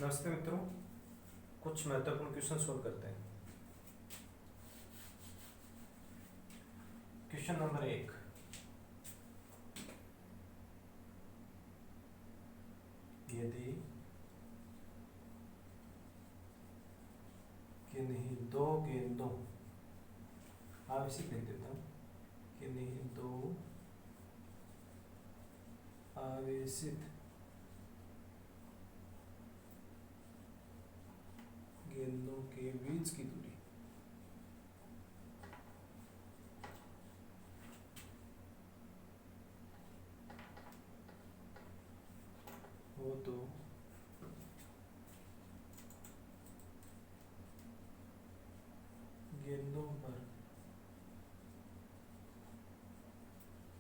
नमस्ते मित्रों, कुछ महत्वपूर्ण क्वेश्चन सोल्व करते हैं। क्वेश्चन नंबर 1, यदि किन्हीं दो गेंदों, आप इसी लिख देता हूँ, किन्हीं दो आवेशित गेंदों के बीच की दूरी हो तो गेंदों पर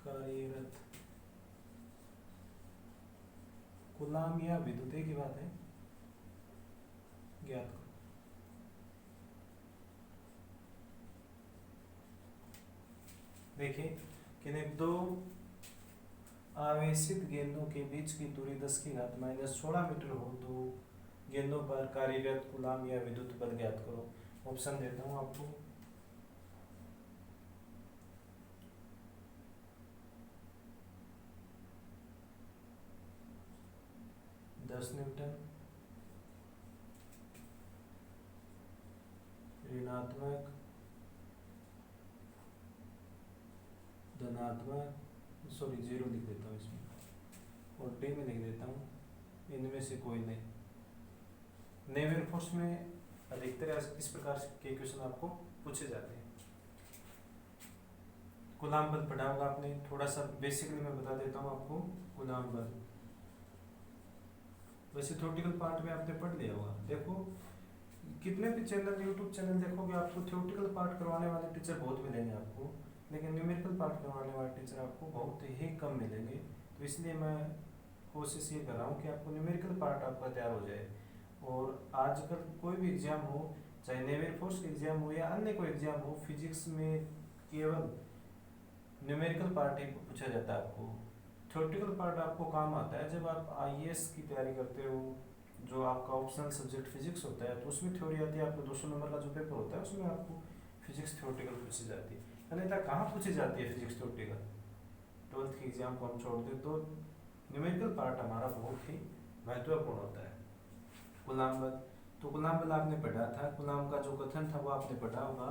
कार्यरत कूलाम या विद्युत की बात है, ज्ञात करो। देखिए, किन्हीं दो आवेशित गेंदों के बीच की दूरी 10⁻⁻16 मीटर हो तो गेंदों पर कार्यरत कूलाम या विद्युत बल ज्ञात करो। ऑप्शन देता हूँ आपको। 10 न्यूटन, ऋणात्मक, धनात्मक, सॉरी 0 लिख देता हूँ इसमें, और डी में लिख देता हूँ इनमें से कोई नहीं। नेवियर फोर्स में अधिकतर इस प्रकार के क्वेश्चन आपको पूछे जाते हैं। कूलाम बल पढ़ा होगा आपने, थोड़ा सा बेसिकली मैं बता देता हूँ आपको। कूलाम बल वैसे थ्योरेटिकल पार्ट में आपने पढ़ लिया होगा। देखो, कितने भी चैनल, यूट्यूब चैनल देखोगे, आपको थ्योरेटिकल पार्ट करवाने वाले टीचर बहुत मिलेंगे आपको, लेकिन न्यूमेरिकल पार्ट करवाने वाले टीचर आपको बहुत ही कम मिलेंगे। तो इसलिए मैं कोशिश ये कर रहा हूँ कि आपको न्यूमेरिकल पार्ट आपका तैयार हो जाए। और आजकल कोई भी एग्जाम हो, चाहे नेवल फोर्स का एग्जाम हो या अन्य कोई एग्जाम हो, फिजिक्स में केवल न्यूमेरिकल पार्ट ही पूछा जाता है आपको। थ्योरेटिकल पार्ट आपको काम आता है जब आप आईएएस की तैयारी करते हो, जो आपका ऑप्शनल सब्जेक्ट फिजिक्स होता है, तो उसमें थ्योरी आती है। आपको 200 नंबर का जो पेपर होता है उसमें आपको फिजिक्स थ्योरेटिकल पूछी जाती है। अन्यथा कहाँ पूछी जाती है फिजिक्स थ्योरेटिकल? 12th के एग्जाम को हम छोड़ दें तो न्यूमेरिकल पार्ट हमारा बहुत ही महत्वपूर्ण होता है। कूलाम बल, तो कूलाम बल आपने पढ़ा था। कूलाम का जो कथन था वो आपने पढ़ा होगा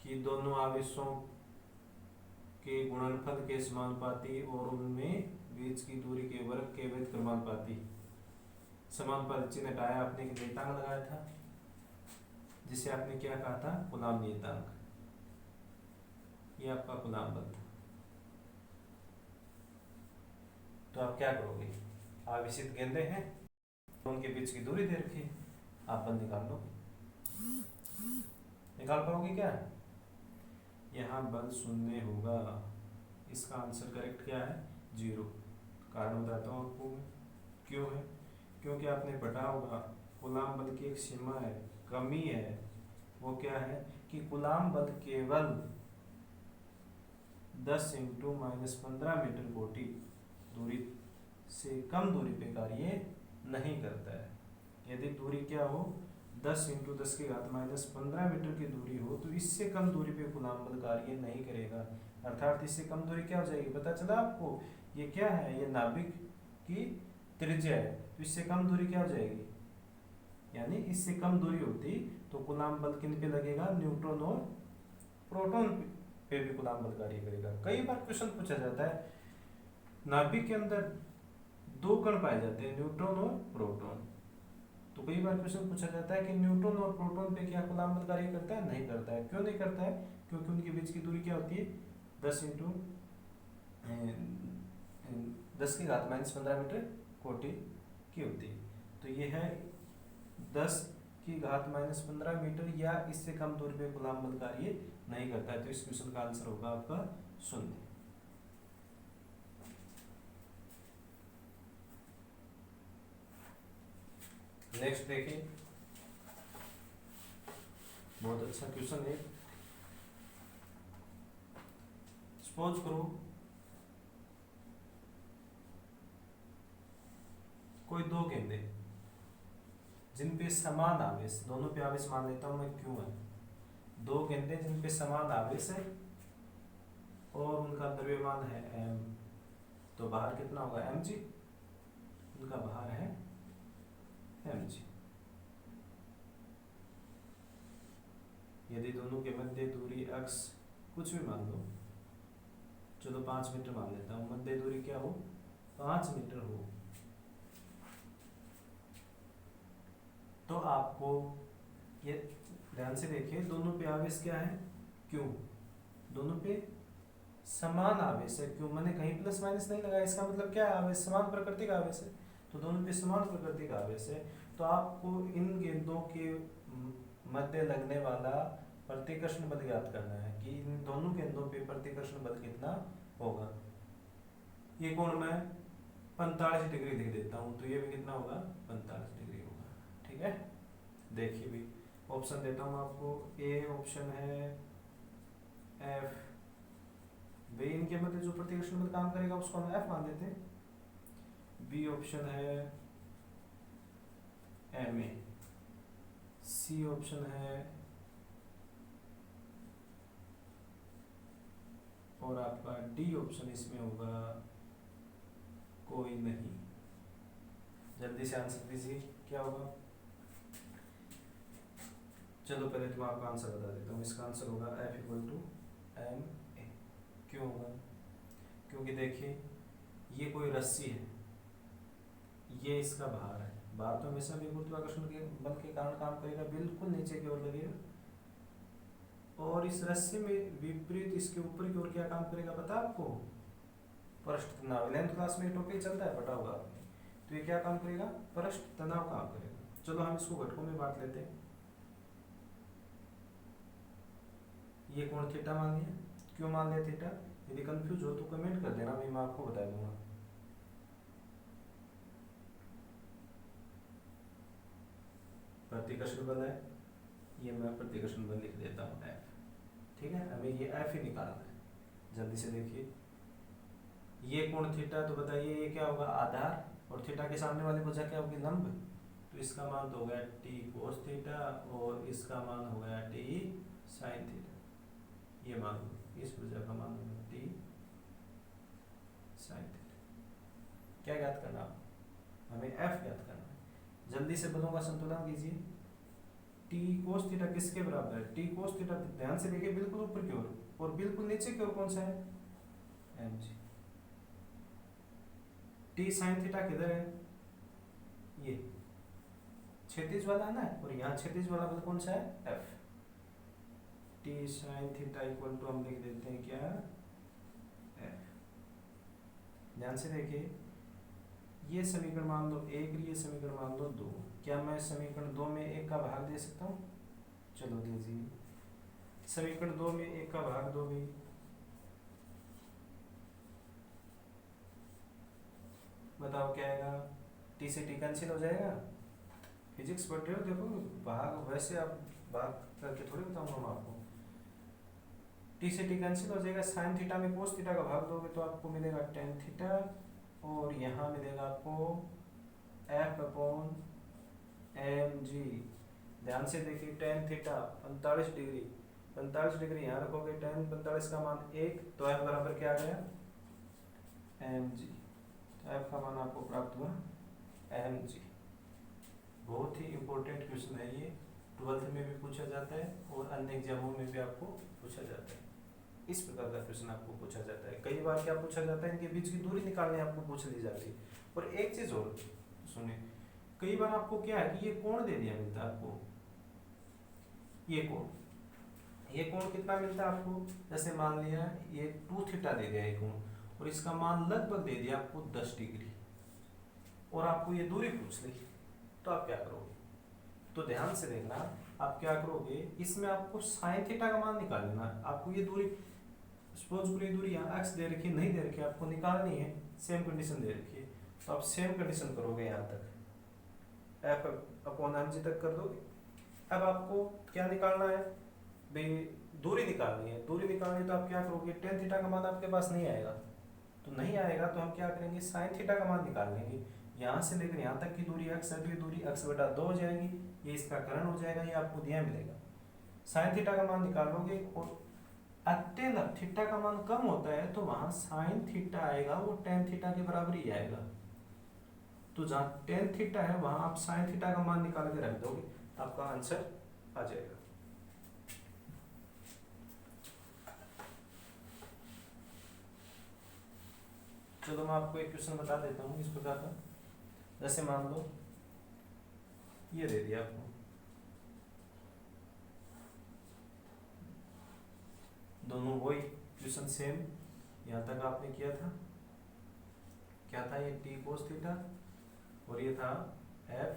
कि दोनों आवेशों के गुणनफल के समानुपाती और उनमें बीच की दूरी के वर्ग के विपरीत क्रमानुपाती। समानुपाती चिन्ह हटाया, आपने एक नियतांक लगाया था जिसे आपने क्या कहा था? कूलाम नियतांक। ये आपका कूलाम बल था। तो आप क्या करोगे? आवेशित गेंदें हैं, उनके बीच की दूरी दे रखी है, आप बल निकाल लो। निकाल पाओगे क्या? यहाँ बल 0 होगा। इसका आंसर करेक्ट क्या है? 0। कारण बताता हूँ आपको क्यों है। क्योंकि आपने पढ़ा होगा कूलाम बल की एक सीमा है, कमी है। वो क्या है कि कूलाम बल केवल 10 × -15 मीटर कोटि दूरी से कम दूरी पे कार्य नहीं करता है। यदि दूरी क्या हो, 10 × 10⁻⁻15 मीटर की दूरी हो, तो इससे कम दूरी पे कूलाम बल कार्य नहीं करेगा। अर्थात इससे कम दूरी क्या हो जाएगी? पता चला आपको? ये क्या है? ये नाभिक की त्रिज्या है। तो इससे कम दूरी क्या हो जाएगी? यानी इससे कम दूरी होती तो कूलाम बल किन पे लगेगा? न्यूट्रॉन और प्रोटॉन पे भी कूलाम बल कार्य करेगा। कई बार क्वेश्चन पूछा जाता है, नाभिक के अंदर दो कण पाए जाते हैं, न्यूट्रॉन और प्रोटॉन। तो कई बार क्वेश्चन पूछा जाता है कि न्यूट्रॉन और प्रोटॉन पे क्या कूलाम बल कार्य करता है? नहीं करता है। क्यों नहीं करता है? क्योंकि उनके बीच की दूरी क्या होती है? 10 × 10⁻15 मीटर कोटि की होती है। तो ये है 10⁻15 मीटर या इससे कम दूरी पे कूलाम बल कार्य नहीं करता है। तो इस क्वेश्चन का आंसर होगा आपका 0। नेक्स्ट देखिए, बहुत अच्छा क्वेश्चन है। सपोज करो कोई दो गेंदे जिन पे समान आवेश, दोनों पे आवेश मान लेता हूँ मैं क्यू है, दो गेंदे जिन पे समान आवेश है और उनका द्रव्यमान है m, तो बाहर कितना होगा mg, उनका बाहर है mg। यदि दोनों के मध्य दूरी x कुछ भी मान लो, चलो 5 मीटर मान लेता हूँ, मध्य दूरी क्या हो 5 मीटर हो, तो आपको ये ध्यान से देखिए, दोनों पे आवेश क्या है क्यू, दोनों पे समान आवेश है क्यू, मैंने कहीं प्लस माइनस नहीं लगाया, इसका मतलब क्या है आवेश समान प्रकृति का आवेश है, तो दोनों पे समान प्रकृति का आवेश है। तो आपको इन गेंदों के मध्य लगने वाला प्रतिकर्षण बल ज्ञात करना है कि इन दोनों गेंदों पे प्रतिकर्षण बल कितना होगा। ये कोण मैं 45 डिग्री लिख देता हूँ, तो ये भी कितना होगा 45 डिग्री होगा। ठीक है, देखिए भी ऑप्शन देता हूँ आपको, ए ऑप्शन है एफ, बी इनके मध्य जो प्रतिकर्षण बल काम करेगा उसको हम एफ मान देते हैं, बी ऑप्शन है एम ए, सी ऑप्शन है और आपका डी ऑप्शन इसमें होगा कोई नहीं। जल्दी से आंसर दीजिए क्या होगा। चलो पहले तो मैं आपका आंसर बता देता हूँ, इसका आंसर होगा F equal to m a. क्यों होगा, क्योंकि देखिए ये कोई रस्सी है, ये इसका भार है, भार तो हमेशा भी गुरुत्वाकर्षण के बल के कारण काम करेगा, बिल्कुल नीचे की ओर लगेगा, और इस रस्सी में विपरीत इसके ऊपर की ओर क्या काम करेगा पता है आपको, पृष्ठ तनाव। 11th क्लास में टॉपिक चलता है, पता होगा आपने, तो ये क्या काम करेगा पृष्ठ तनाव काम करेगा। चलो हम इसको घटकों में बांट लेते हैं। ये कोण थीटा मान लिया, क्यों मान लिया थीटा, यदि कंफ्यूज हो तो कमेंट कर देना, मैं आपको बता दूंगा। प्रतिकर्षण बल है, ये मैं प्रतिकर्षण बल लिख देता हूँ F। ठीक है, हमें ये F ही निकालना है। जल्दी से देखिए, ये कोण थीटा, तो बताइए ये क्या होगा आधार, और थीटा के सामने वाली भुजा क्या होगी लंब, तो इसका मान तो हो गया t cos थीटा और इसका मान हो गया t sin थीटा। ये मान लो इस भुजा का मान होगा t sin थीटा। क्या ज्ञात करना आप, हमें F ज्ञात करना है। जल्दी से बलों का संतुलन कीजिए। t cos थीटा किसके बराबर है, t cos थीटा ध्यान से देखिए बिल्कुल ऊपर की ओर, और बिल्कुल नीचे की ओर कौन सा है mg। t sin थीटा किधर है, ये क्षैतिज वाला है ना, और यहाँ क्षैतिज वाला बल कौन सा है F। t sin theta equal to हम लिख देते हैं क्या F। ध्यान से देखिए, ये समीकरण मान लो 1, ये समीकरण मान लो 2, क्या मैं समीकरण 2 में 1 का भाग दे सकता हूँ, चलो दीजिए। समीकरण 2 में 1 का भाग दो भी, बताओ क्या आएगा, t से t कैंसिल हो जाएगा, फिजिक्स पढ़ रहे हो देखो, भाग वैसे आप भाग करके थोड़ी बताऊंगा मैं आपको। t से t कैंसिल हो जाएगा, साइन थीटा में कोस थीटा का भाग दोगे तो आपको मिलेगा टेन थीटा, और यहाँ मिलेगा आपको F अपॉन एम जी। ध्यान से देखिए, टेन थीटा 45 डिग्री, 45 डिग्री यहाँ रखोगे, टेन 45 का मान 1, तो F बराबर क्या आ गया एम जी। F का मान आपको प्राप्त हुआ एम जी। बहुत ही इम्पोर्टेंट क्वेश्चन है ये, 12th में भी पूछा जाता है और अन्य एग्जामों में भी आपको पूछा जाता है। इस प्रकार का क्वेश्चन आपको पूछा जाता है। कई बार क्या पूछा जाता है, इनके बीच की दूरी निकालने आपको पूछ ली जाती है। और एक चीज और सुने, कई बार आपको क्या है कि ये कोण दे दिया मिलता है आपको, ये कोण कितना मिलता है आपको, जैसे मान लिया ये 2 थीटा दे दिया ये कोण, और इसका मान लगभग दे दिया आपको 10 डिग्री, और आपको ये दूरी पूछ ली, तो आप क्या करोगे, तो ध्यान से देखना, आप क्या करोगे, इसमें आपको साइन थीटा का मान निकाल लेना। आपको ये दूरी, सपोज पूरी दूरी यहाँ x दे रखी है, नहीं दे रखी है, आपको निकालनी है, सेम कंडीशन दे रखी है, तो आप सेम कंडीशन करोगे, यहाँ तक f अपॉन mg तक कर दोगे। अब आपको क्या निकालना है भाई, दूरी निकालनी है। दूरी निकालनी है तो आप क्या करोगे, टेन थीटा का मान आपके पास नहीं आएगा, तो नहीं आएगा तो हम क्या करेंगे, साइन थीटा का मान निकाल लेंगे। यहाँ से लेकर यहाँ तक की दूरी x है, तो ये दूरी x/2 हो जाएगी, ये इसका करण हो जाएगा, ये आपको दिया मिलेगा। साइन थीटा का मान निकालोगे और अत्यंत थीटा का मान कम होता है तो वहां साइन थीटा आएगा वो टेन थीटा के बराबर ही आएगा। तो जहाँ टेन थीटा है वहां आप साइन थीटा का मान निकाल के रख दोगे, आपका आंसर आ जाएगा। चलो मैं आपको एक क्वेश्चन बता देता हूँ इस प्रकार का। जैसे मान लो ये दे दिया आपको, दोनों वही क्वेश्चन सेम यहाँ तक आपने किया था। क्या था ये t cos थीटा और ये था f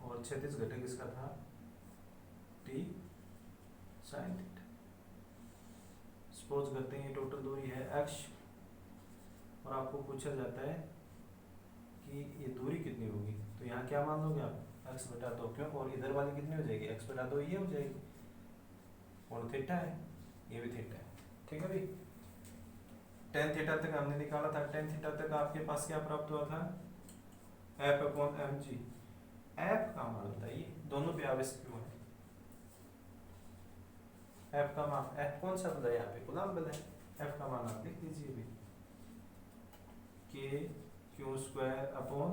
और 36 घटक इसका था t sin थीटा। सपोज करते हैं ये टोटल दूरी है x और आपको पूछा जाता है कि ये दूरी कितनी होगी, तो यहाँ क्या मान लोगे आप x/2, क्यों, और इधर वाली कितनी हो जाएगी x/2, ये हो जाएगी, और थीटा है, ये भी थीटा है। ठीक है भाई, टेन थीटा तक हमने निकाला था, टेन थीटा तक आपके पास क्या प्राप्त हुआ था f/mg। f का मान बताइए, दोनों पे आवेश क्यों है, f का मान, f कौन सा बल है यहाँ पे, कूलम्ब बल है, f का मान आप लिख दीजिए भी, k q² अपॉन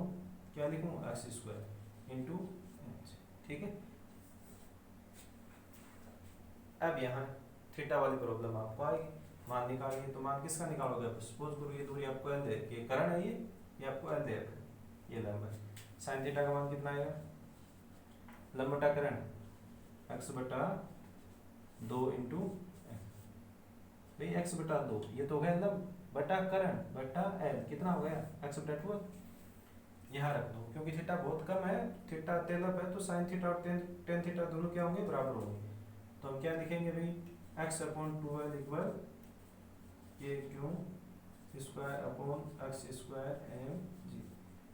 क्या लिखूं x² इंटू mg। ठीक है, अब यहाँ थीटा वाली प्रॉब्लम आपको आएगी, मान निकालिए, तो मान किसका निकालोगे आप, सपोज करो ये दूरी आपको l दे, ये करण है, ये आपको l दे, ये लंब है, साइन थीटा का मान कितना आएगा, लंब बटा करण x/2 इंटू भाई x/2, ये तो हो गया लंब बटा करण बटा l, कितना हो गया x/2, यहाँ रख दो, क्योंकि थीटा बहुत कम है, थीटा तेलप है, तो साइन थीटा और टेन थीटा दोनों क्या होंगे, बराबर होंगे। तो हम क्या लिखेंगे भाई, x/2l equal k² upon x² mg।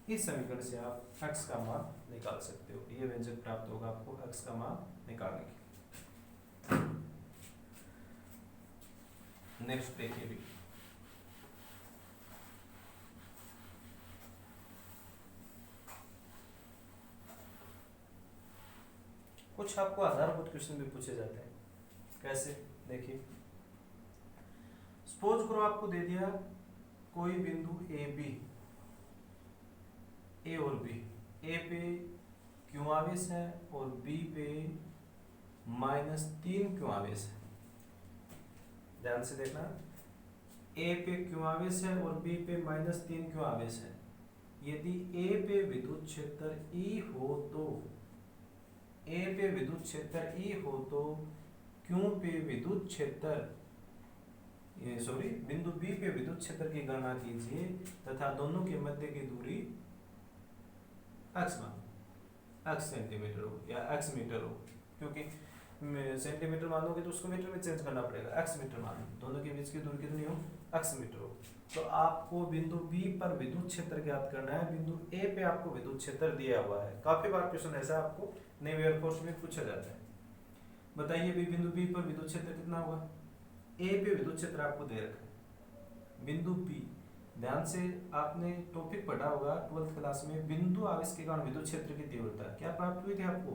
इस समीकरण से आप x का मान निकाल सकते हो, ये व्यंजक प्राप्त होगा आपको x का मान निकालने के। नेक्स्ट देखिए भी, कुछ आपको आधारभूत क्वेश्चन भी पूछे जाते हैं। कैसे, देखिए, सपोज करो आपको दे दिया कोई बिंदु ए बी, ए और बी, ए पे क्यों आवेश है और बी पे -3 क्यों आवेश है। ध्यान से देखना, ए पे क्यों आवेश है और बी पे -3 क्यों आवेश है। यदि ए पे विद्युत क्षेत्र ई हो तो, ए पे विद्युत क्षेत्र ई हो तो क्यों पे विद्युत क्षेत्र, ये सॉरी, बिंदु बी पे विद्युत क्षेत्र की गणना कीजिए तथा दोनों के मध्य की दूरी x मान, x सेंटीमीटर हो या x मीटर हो, क्योंकि सेंटीमीटर मानोगे तो उसको मीटर में चेंज करना पड़ेगा, x मीटर मान, दोनों के बीच की दूरी कितनी हो, x मीटर हो। तो आपको बिंदु बी पर विद्युत क्षेत्र ज्ञात करना है, बिंदु ए पे आपको विद्युत क्षेत्र दिया हुआ है। काफी बार क्वेश्चन ऐसा आपको नेवी एयरफोर्स में पूछा जाता है। बताइए भी बिंदु बी पर विद्युत क्षेत्र कितना होगा, ए पे विद्युत क्षेत्र आपको दे रखा है, बिंदु बी, ध्यान से आपने टॉपिक पढ़ा होगा 12th क्लास में, बिंदु आवेश के कारण विद्युत क्षेत्र की तीव्रता क्या प्राप्त हुई थी आपको,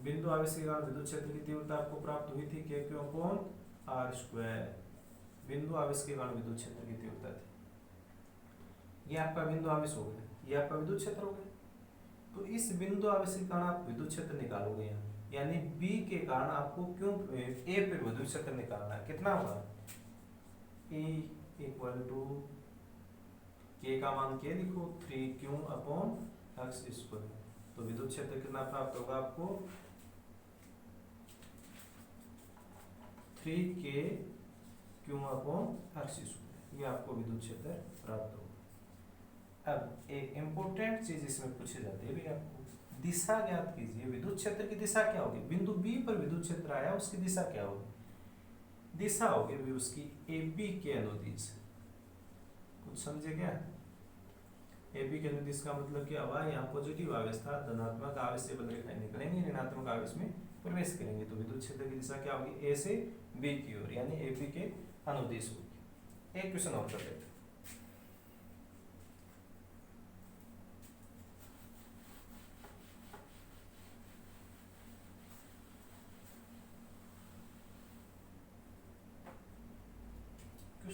बिंदु आवेश के कारण विद्युत क्षेत्र की तीव्रता आपको प्राप्त हुई थी k/r², बिंदु आवेश के कारण विद्युत क्षेत्र की तीव्रता थी। ये आपका बिंदु आवेश हो गया, ये आपका विद्युत क्षेत्र हो गया। तो इस बिंदु आवेश के कारण आप विद्युत क्षेत्र निकालोगे यहाँ, यानी बी के कारण आपको क्यों ए पे विद्युत क्षेत्र निकालना है, कितना होगा, E = k का मान k लिखो, 3q/x²। तो विद्युत क्षेत्र कितना प्राप्त होगा आपको, 3kq/x², ये आपको विद्युत क्षेत्र प्राप्त होगा। अब एक इंपॉर्टेंट चीज इसमें पूछी जाती है भी, आपको दिशा ज्ञात कीजिए, विद्युत क्षेत्र की दिशा क्या होगी, बिंदु बी पर विद्युत क्षेत्र आया, उसकी दिशा क्या होगी, दिशा होगी भी उसकी ए बी के अनुदिश। कुछ समझे क्या, ए बी के अनुदिश का मतलब क्या हुआ, यहाँ पॉजिटिव आवेश था, धनात्मक आवेश से बल रेखाएं निकलेंगी, ऋणात्मक आवेश में प्रवेश करेंगे, तो विद्युत क्षेत्र की दिशा क्या होगी, ए से बी की ओर, यानी ए बी के अनुदिश होगी। एक क्वेश्चन और कर लेते हैं।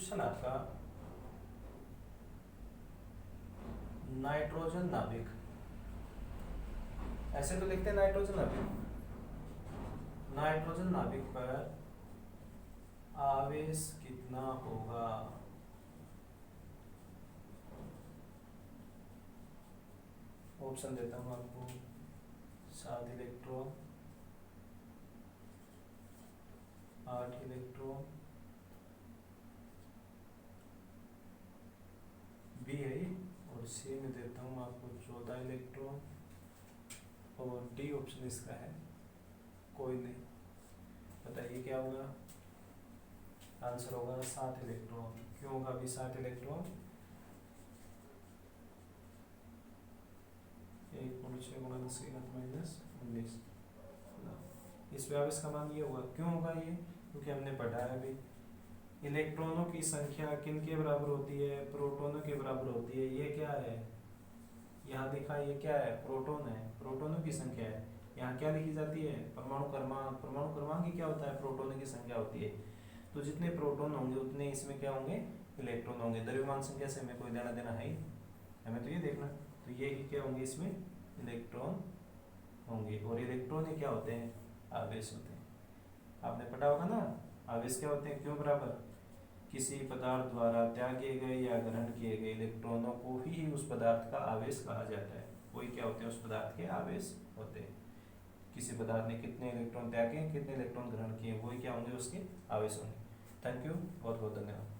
क्वेश्चन आपका नाइट्रोजन नाभिक, ऐसे तो लिखते हैं नाइट्रोजन नाभिक, नाइट्रोजन नाभिक पर आवेश कितना होगा। ऑप्शन देता हूँ आपको, 7 इलेक्ट्रॉन, 8 इलेक्ट्रॉन, बी है, और सी में देता हूँ आपको 14 इलेक्ट्रॉन, और डी ऑप्शन इसका है कोई नहीं। बताइए क्या होगा, आंसर होगा 7 इलेक्ट्रॉन। क्यों होगा अभी 7 इलेक्ट्रॉन, 1/6 -19। इस आवेश का मान ये होगा। क्यों होगा ये, क्योंकि हमने पढ़ा है अभी इलेक्ट्रॉनों की संख्या किन के बराबर होती है, प्रोटॉनों के बराबर होती है। ये क्या है, यहाँ लिखा, ये क्या है, प्रोटॉन है, प्रोटॉनों की संख्या है। यहाँ क्या लिखी जाती है, परमाणु क्रमांक। परमाणु क्रमांक ही क्या होता है, प्रोटॉनों की संख्या होती है। तो जितने प्रोटॉन होंगे उतने इसमें क्या होंगे, इलेक्ट्रॉन होंगे। द्रव्यमान संख्या से हमें कोई लेना देना है ही, हमें तो ये देखना। तो ये ही क्या होंगे, इसमें इलेक्ट्रॉन होंगे। और इलेक्ट्रॉन ही क्या होते हैं, आवेश होते हैं। आपने पढ़ा होगा ना, आवेश क्या होते हैं, क्यों बराबर, किसी पदार्थ द्वारा त्यागे गए या ग्रहण किए गए इलेक्ट्रॉनों को ही उस पदार्थ का आवेश कहा जाता है। वही क्या होते हैं, उस पदार्थ के आवेश होते हैं। किसी पदार्थ ने कितने इलेक्ट्रॉन त्यागे, कितने इलेक्ट्रॉन ग्रहण किए, वही क्या होंगे, उसके आवेश होंगे। थैंक यू, बहुत बहुत धन्यवाद।